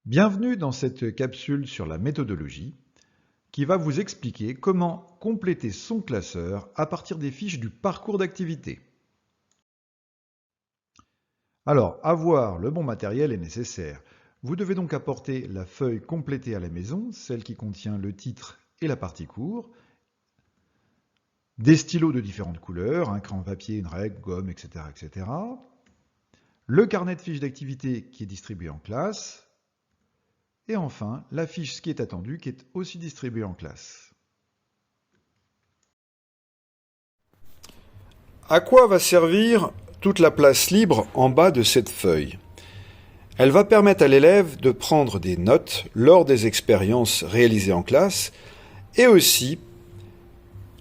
Bienvenue dans cette capsule sur la méthodologie qui va vous expliquer comment compléter son classeur à partir des fiches du parcours d'activité. Alors, avoir le bon matériel est nécessaire. Vous devez donc apporter la feuille complétée à la maison, celle qui contient le titre et la partie cours, des stylos de différentes couleurs, un crayon papier, une règle, gomme, etc., etc., le carnet de fiches d'activité qui est distribué en classe, et enfin, la fiche ce qui est attendu qui est aussi distribuée en classe. À quoi va servir toute la place libre en bas de cette feuille? Elle va permettre à l'élève de prendre des notes lors des expériences réalisées en classe et aussi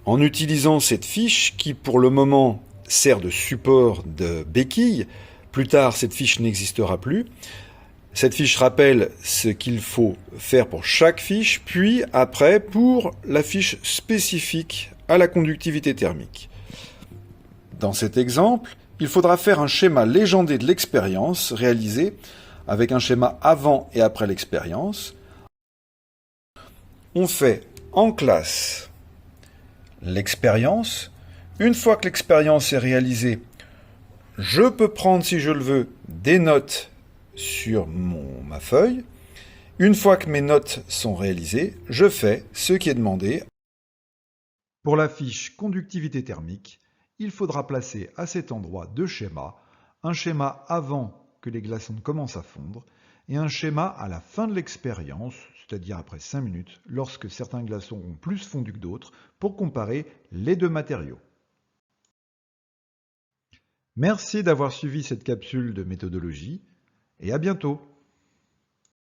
en utilisant cette fiche qui pour le moment sert de support de béquille. Plus tard, cette fiche n'existera plus. Cette fiche rappelle ce qu'il faut faire pour chaque fiche, puis après pour la fiche spécifique à la conductivité thermique. Dans cet exemple, il faudra faire un schéma légendé de l'expérience réalisé avec un schéma avant et après l'expérience. On fait en classe l'expérience. Une fois que l'expérience est réalisée, je peux prendre, si je le veux, des notes sur ma feuille. Une fois que mes notes sont réalisées, je fais ce qui est demandé. Pour la fiche conductivité thermique, il faudra placer à cet endroit deux schémas, un schéma avant que les glaçons commencent à fondre et un schéma à la fin de l'expérience, c'est-à-dire après 5 minutes, lorsque certains glaçons ont plus fondu que d'autres, pour comparer les deux matériaux. Merci d'avoir suivi cette capsule de méthodologie et à bientôt.